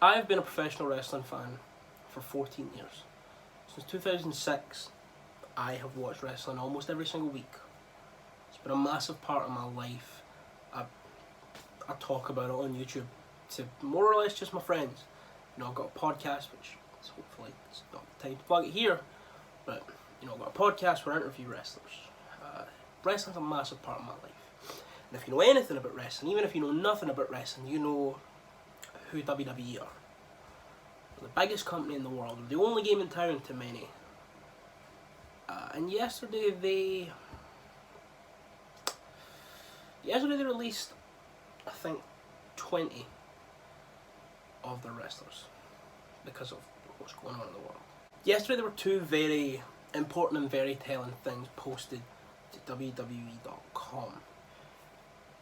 I've been a professional wrestling fan for 14 years. Since 2006, I have watched wrestling almost every single week. It's been a massive part of my life. I talk about it on YouTube to more or less just my friends. You know, I've got a podcast, which is hopefully it's not the time to plug it here, but you know, I've got a podcast where I interview wrestlers. Wrestling's a massive part of my life. And if you know anything about wrestling, even if you know nothing about wrestling, you know who WWE are. They're the biggest company in the world. They're the only game in town to many. And yesterday they released, I think, 20 of their wrestlers because of what's going on in the world. Yesterday there were two very important and very telling things posted to WWE.com.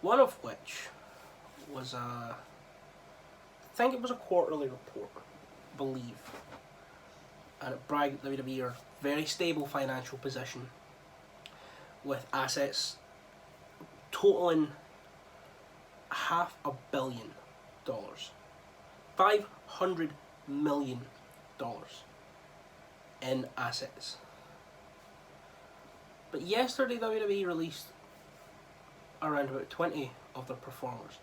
One of which was I think it was a quarterly report, I believe. And it bragged that WWE are very stable financial position with assets totaling $500 million. $500 million in assets. But yesterday WWE released around about 20 of their performers,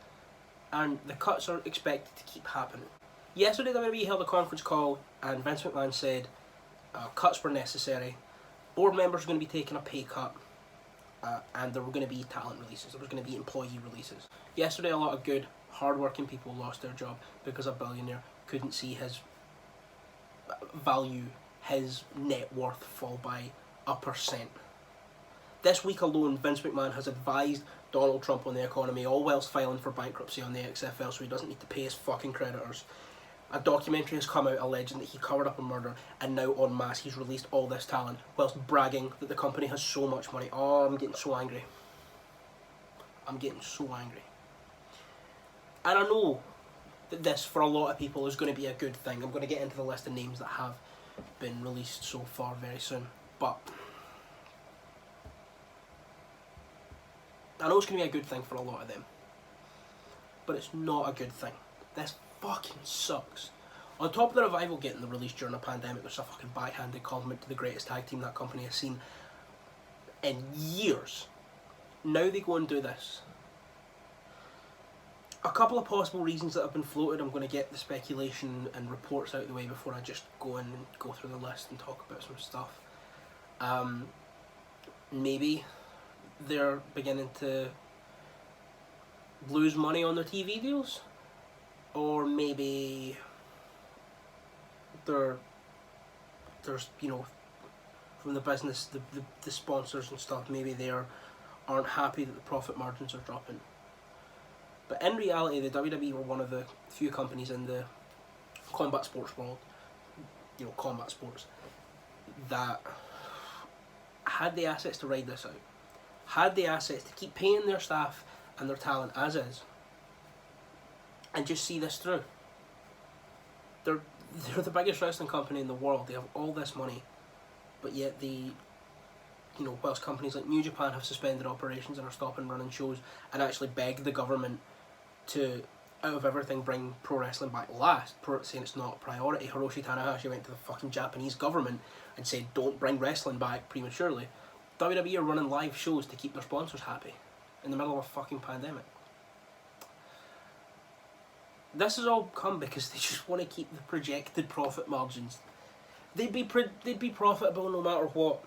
and the cuts are expected to keep happening. Yesterday WWE held a conference call and Vince McMahon said cuts were necessary, board members were going to be taking a pay cut, and there were going to be talent releases, there was going to be employee releases. Yesterday a lot of good, hard-working people lost their job because a billionaire couldn't see his value, his net worth fall by 1%. This week alone, Vince McMahon has advised Donald Trump on the economy, all whilst filing for bankruptcy on the XFL so he doesn't need to pay his fucking creditors. A documentary has come out alleging that he covered up a murder, and now en masse he's released all this talent whilst bragging that the company has so much money. Oh, I'm getting so angry. I'm getting so angry. And I know that this, for a lot of people, is going to be a good thing. I'm going to get into the list of names that have been released so far very soon. But I know it's going to be a good thing for a lot of them. But it's not a good thing. This fucking sucks. On top of the Revival getting the release during a pandemic, there's a fucking backhanded compliment to the greatest tag team that company has seen in years. Now they go and do this. A couple of possible reasons that have been floated. I'm going to get the speculation and reports out of the way before I just go in and go through the list and talk about some stuff. Maybe they're beginning to lose money on their TV deals, or maybe there's, you know, from the business, the sponsors and stuff, maybe they aren't happy that the profit margins are dropping. But in reality, the WWE were one of the few companies in the combat sports world, you know, combat sports, that had the assets to ride this out, had the assets to keep paying their staff and their talent as is, and just see this through. They're the biggest wrestling company in the world. They have all this money, but yet whilst companies like New Japan have suspended operations and are stopping running shows and actually begged the government to, out of everything, bring pro wrestling back last, saying it's not a priority. Hiroshi Tanahashi went to the fucking Japanese government and said, don't bring wrestling back prematurely. WWE are running live shows to keep their sponsors happy in the middle of a fucking pandemic. This has all come because they just want to keep the projected profit margins. They'd be profitable no matter what.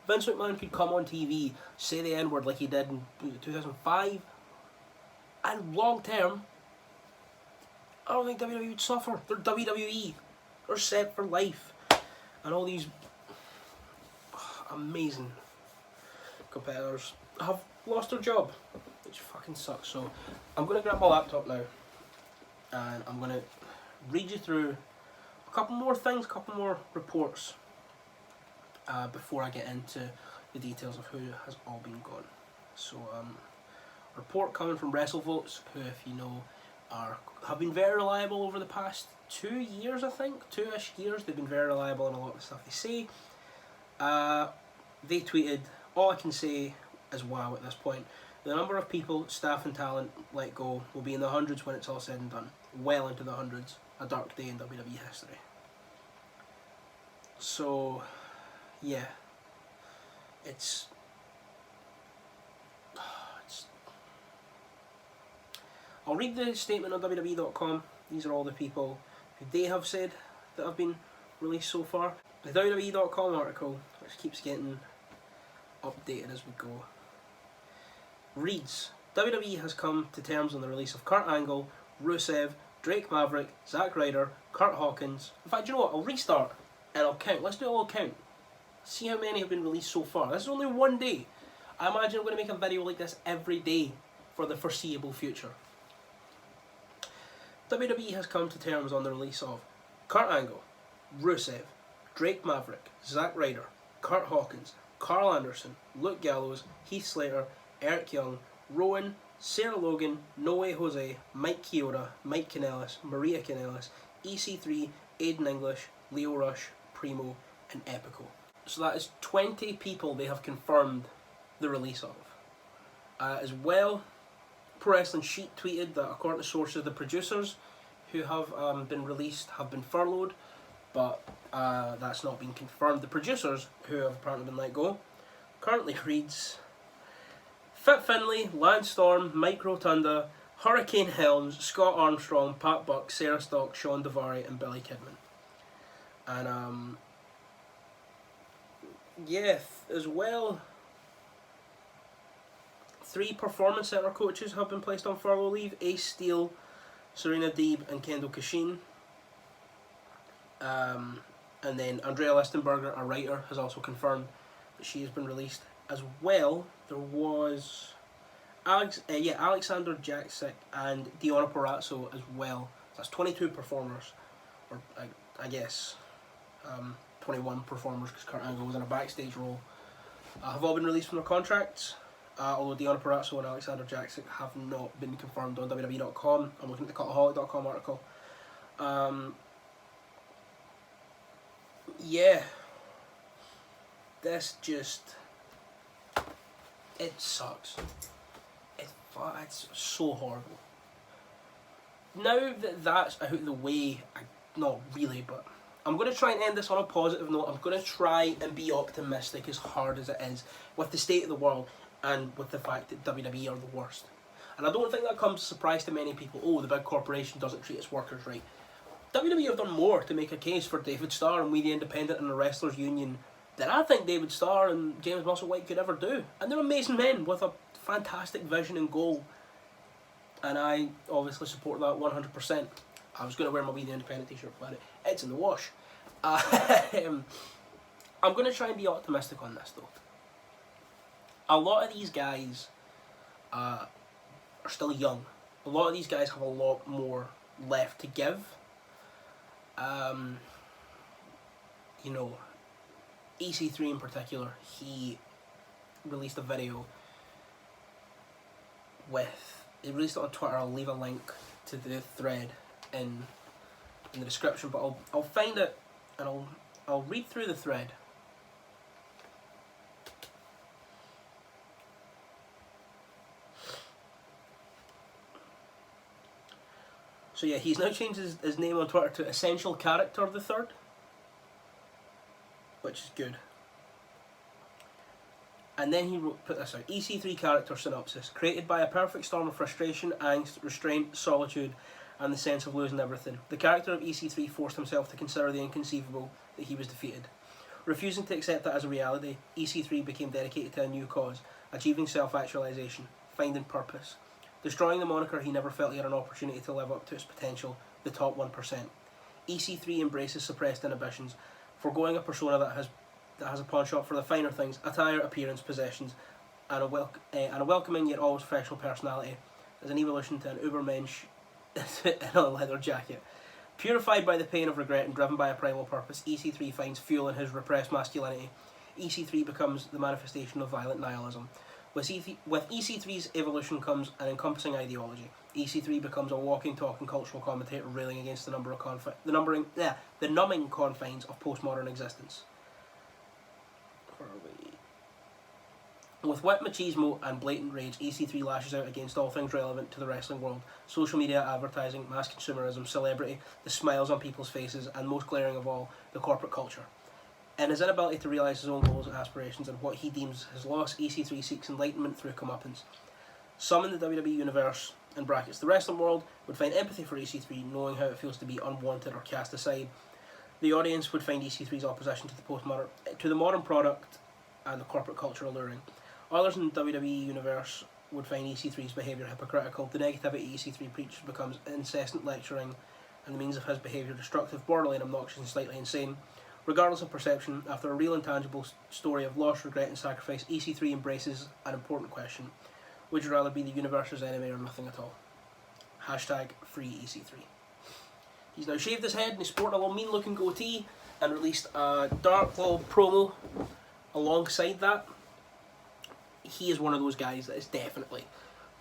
Vince McMahon could come on TV, say the N-word like he did in 2005, and long term, I don't think WWE would suffer. They're WWE. They're set for life. And all these amazing competitors have lost their job, which fucking sucks. So I'm going to grab my laptop now, and I'm going to read you through a couple more things, a couple more reports, before I get into the details of who has all been gone. So report coming from WrestleVotes, who, if you know, have been very reliable over the past 2 years, I think, 2-ish years. They've been very reliable in a lot of the stuff they say. They tweeted, all I can say is wow at this point. The number of people, staff and talent let go will be in the hundreds when it's all said and done. well into the hundreds, a dark day in WWE history. So, yeah, it's I'll read the statement on WWE.com. These are all the people who they have said that have been released so far. The WWE.com article, which keeps getting updated as we go, reads, WWE has come to terms on the release of Kurt Angle, Rusev, Drake Maverick, Zack Ryder, Kurt Hawkins. In fact, you know what? I'll restart and I'll count. Let's do a little count. See how many have been released so far. This is only one day. I imagine I'm going to make a video like this every day for the foreseeable future. WWE has come to terms on the release of Kurt Angle, Rusev, Drake Maverick, Zack Ryder, Kurt Hawkins, Carl Anderson, Luke Gallows, Heath Slater, Eric Young, Rowan, Sarah Logan, No Way Jose, Mike Chioda, Mike Kanellis, Maria Kanellis, EC3, Aiden English, Leo Rush, Primo, and Epico. So that is 20 people they have confirmed the release of. As well, Pro Wrestling Sheet tweeted that according to sources, the producers who have been released have been furloughed, but that's not been confirmed. The producers, who have apparently been let go, currently reads Fit Finlay, Lance Storm, Mike Rotunda, Hurricane Helms, Scott Armstrong, Pat Buck, Sarah Stock, Sean Devari, and Billy Kidman. And yeah, as well, 3 Performance Center coaches have been placed on furlough leave: Ace Steel, Serena Deeb, and Kendall Kashin. And then Andrea Listenberger, a writer, has also confirmed that she has been released. As well, there was Alexander Jaksic and Deonna Purrazzo as well. That's 22 performers, or I guess 21 performers, because Kurt Angle was in a backstage role. Have all been released from their contracts. Although Deonna Purrazzo and Alexander Jaksic have not been confirmed on WWE.com. I'm looking at the Cultaholic.com article. Yeah, this just, it sucks. It's so horrible. Now that that's out of the way, not really, but I'm going to try and end this on a positive note. I'm going to try and be optimistic, as hard as it is, with the state of the world and with the fact that WWE are the worst. And I don't think that comes as a surprise to many people. Oh, the big corporation doesn't treat its workers right. WWE have done more to make a case for David Starr and We the Independent and the Wrestlers Union than I think David Starr and James Musselwhite could ever do. And they're amazing men with a fantastic vision and goal. And I obviously support that 100%. I was going to wear my We the Independent t-shirt, but it's in the wash. I'm going to try and be optimistic on this though. A lot of these guys are still young. A lot of these guys have a lot more left to give. You know, EC3 in particular, he released a video he released it on Twitter. I'll leave a link to the thread in the description, but I'll find it and I'll read through the thread. So yeah, he's now changed his name on Twitter to Essential Character the Third, which is good. And then he put this out: EC3 character synopsis. Created by a perfect storm of frustration, angst, restraint, solitude, and the sense of losing everything, the character of EC3 forced himself to consider the inconceivable, that he was defeated. Refusing to accept that as a reality, EC3 became dedicated to a new cause, achieving self-actualization, finding purpose. Destroying the moniker he never felt he had an opportunity to live up to its potential, the top 1%. EC3 embraces suppressed inhibitions, foregoing a persona that has a pawn shop for the finer things: attire, appearance, possessions, and a welcoming yet always professional personality, as an evolution to an ubermensch in a leather jacket. Purified by the pain of regret and driven by a primal purpose, EC3 finds fuel in his repressed masculinity. EC3 becomes the manifestation of violent nihilism. With EC3's evolution comes an encompassing ideology. EC3 becomes a walking, talking cultural commentator railing against the numbing confines of postmodern existence. With wit, machismo, and blatant rage, EC3 lashes out against all things relevant to the wrestling world. Social media, advertising, mass consumerism, celebrity, the smiles on people's faces, and most glaring of all, the corporate culture. In his inability to realise his own goals and aspirations and what he deems his loss, EC3 seeks enlightenment through comeuppance. Some in the WWE universe, in brackets the wrestling world, would find empathy for EC3, knowing how it feels to be unwanted or cast aside. The audience would find EC3's opposition to the modern product and the corporate culture alluring. Others in the WWE universe would find EC3's behaviour hypocritical. The negativity EC3 preaches becomes incessant lecturing, and the means of his behaviour destructive, borderline obnoxious, and slightly insane. Regardless of perception, after a real and tangible story of loss, regret, and sacrifice, EC3 embraces an important question. Would you rather be the universe's enemy or nothing at all? Hashtag free EC3. He's now shaved his head and he's sporting a little mean looking goatee and released a dark little promo alongside that. He is one of those guys that is definitely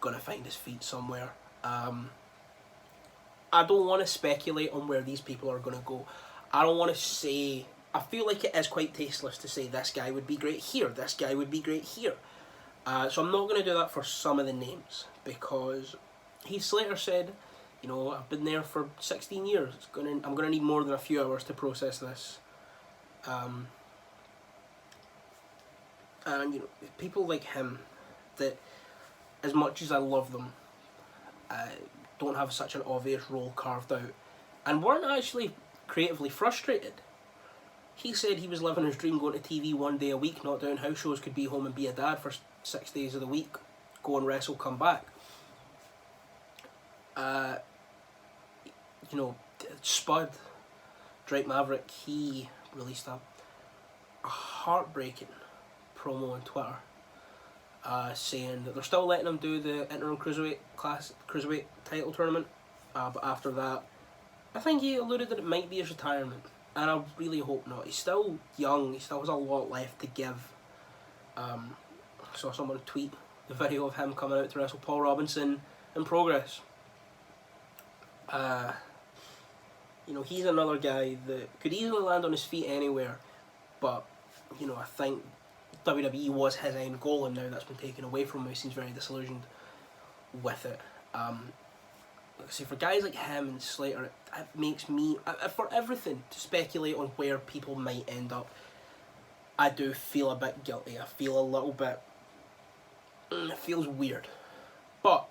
going to find his feet somewhere. I don't want to speculate on where these people are going to go. I don't want to say... I feel like it is quite tasteless to say this guy would be great here, this guy would be great here. So I'm not going to do that for some of the names, because Heath Slater said, you know, I've been there for 16 years. I'm going to need more than a few hours to process this. And, you know, people like him, that as much as I love them, don't have such an obvious role carved out, and weren't actually creatively frustrated. He said he was living his dream, going to TV one day a week, not doing house shows, could be home and be a dad for 6 days of the week, go and wrestle, come back. You know, Spud, Drake Maverick, he released a heartbreaking promo on Twitter, saying that they're still letting him do the interim cruiserweight title tournament, but after that, I think he alluded that it might be his retirement, and I really hope not. He's still young, he still has a lot left to give. I saw someone tweet the video of him coming out to wrestle Paul Robinson in Progress. You know, he's another guy that could easily land on his feet anywhere, but, you know, I think WWE was his end goal, and now that's been taken away from him. He seems very disillusioned with it. See, for guys like him and Slater, it makes me, for everything, to speculate on where people might end up, I do feel a bit guilty. I feel a little bit, it feels weird. But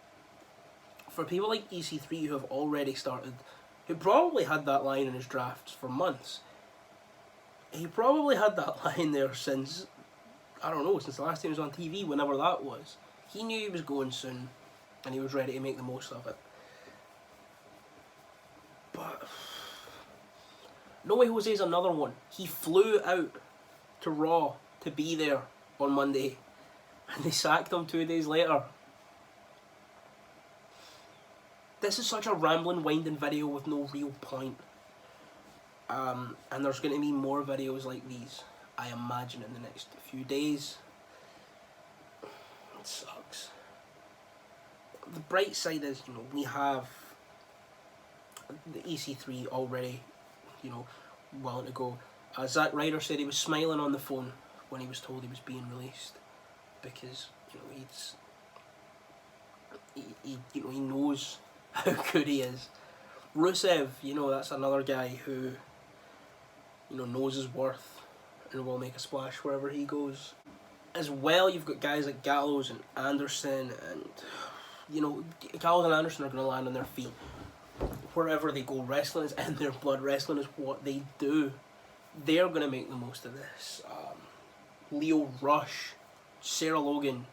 for people like EC3 who have already started, who probably had that line in his drafts for months, he probably had that line there since, I don't know, since the last time he was on TV, whenever that was. He knew he was going soon, and he was ready to make the most of it. But No Way Jose's another one. He flew out to Raw to be there on Monday, and they sacked him 2 days later. This is such a rambling, winding video with no real point. And there's going to be more videos like these, I imagine, in the next few days. It sucks. The bright side is, you know, we have the EC3 already, you know, willing to go. Zack Ryder said he was smiling on the phone when he was told he was being released, because, you know, he knows how good he is. Rusev, you know, that's another guy who, you know, knows his worth and will make a splash wherever he goes. As well, you've got guys like Gallows and Anderson, and, you know, Gallows and Anderson are going to land on their feet wherever they go. Wrestling is in their blood. Wrestling is what they do. They're going to make the most of this. Leo Rush, Sarah Logan,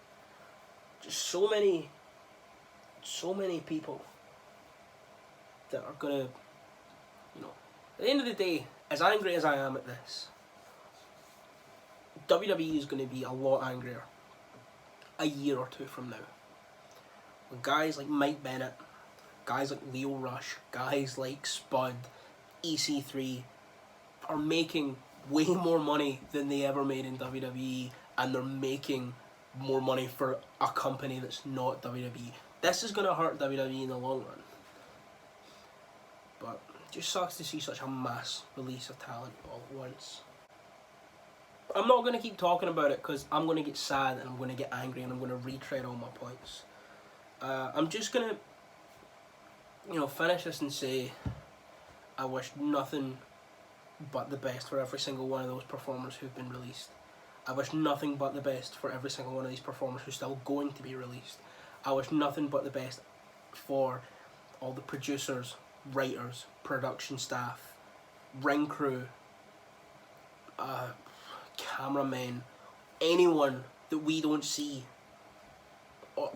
just so many people that are going to, you know, at the end of the day, as angry as I am at this, WWE is going to be a lot angrier a year or two from now. When guys like Mike Bennett, guys like Leo Rush, guys like Spud, EC3 are making way more money than they ever made in WWE, and they're making more money for a company that's not WWE. This is going to hurt WWE in the long run. But it just sucks to see such a mass release of talent all at once. I'm not going to keep talking about it because I'm going to get sad and I'm going to get angry and I'm going to retread all my points. I'm just going to, finish this and say I wish nothing but the best for every single one of those performers who've been released. I wish nothing but the best for every single one of these performers who's still going to be released. I wish nothing but the best for all the producers, writers, production staff, ring crew, cameramen, anyone that we don't see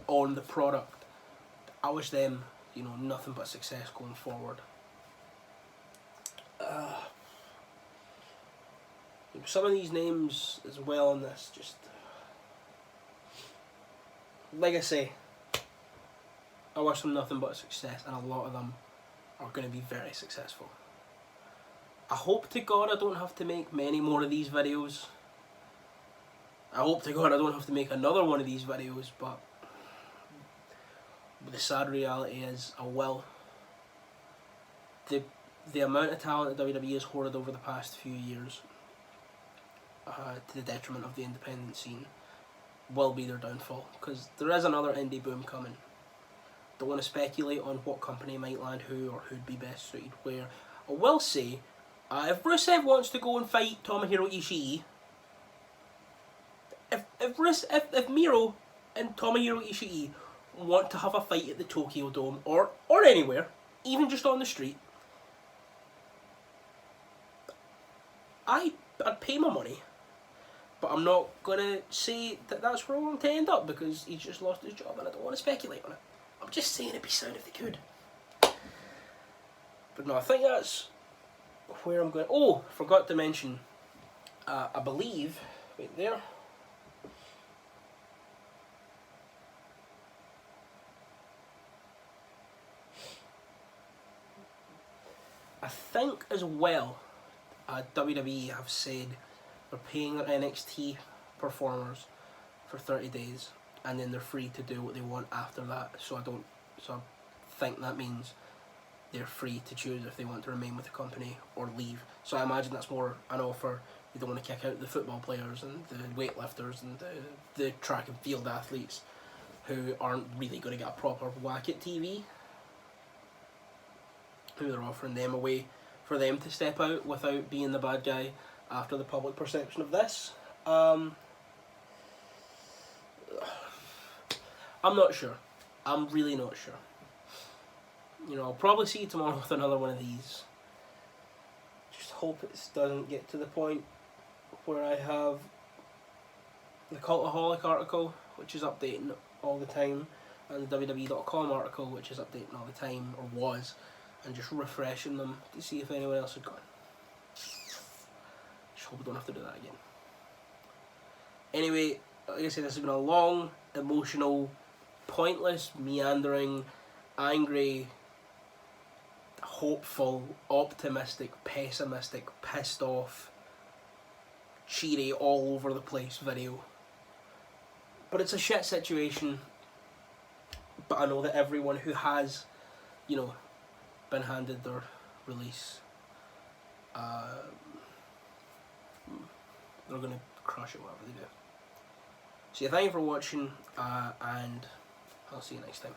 on the product. I wish them, nothing but success going forward. Some of these names as well on this, just like I say, I wish them nothing but success, and a lot of them are going to be very successful. I hope to God I don't have to make many more of these videos. I hope to God I don't have to make another one of these videos, but the sad reality is I will. The amount of talent that WWE has hoarded over the past few years, to the detriment of the independent scene, will be their downfall, because there is another indie boom coming. Don't want to speculate on what company might land who or who'd be best suited where. I will say, if Rusev wants to go and fight Tomohiro Ishii, if Miro and Tomohiro Ishii want to have a fight at the Tokyo Dome or anywhere, even just on the street, I'd pay my money. But I'm not going to say that that's where I want to end up because he's just lost his job and I don't want to speculate on it. I'm just saying it'd be sound if they could. But no, I think that's where I'm going. Oh, forgot to mention, I believe, wait there. I think as well, WWE have said they're paying their NXT performers for 30 days and then they're free to do what they want after that. So I think that means they're free to choose if they want to remain with the company or leave. So I imagine that's more an offer. They don't want to kick out the football players and the weightlifters and the track and field athletes who aren't really going to get a proper whack at TV. Who they're offering them a way for them to step out without being the bad guy after the public perception of this. I'm not sure. I'm really not sure. I'll probably see you tomorrow with another one of these. Just hope it doesn't get to the point where I have the Cultaholic article, which is updating all the time, and the WWE.com article, which is updating all the time, or was, and just refreshing them to see if anyone else had gone. Just hope we don't have to do that again. Anyway, like I said, this has been a long, emotional, pointless, meandering, angry, hopeful, optimistic, pessimistic, pissed off, cheery, all over the place video. But it's a shit situation. But I know that everyone who has, been handed their release, they're going to crush it, whatever they do. So yeah, thank you for watching, and I'll see you next time.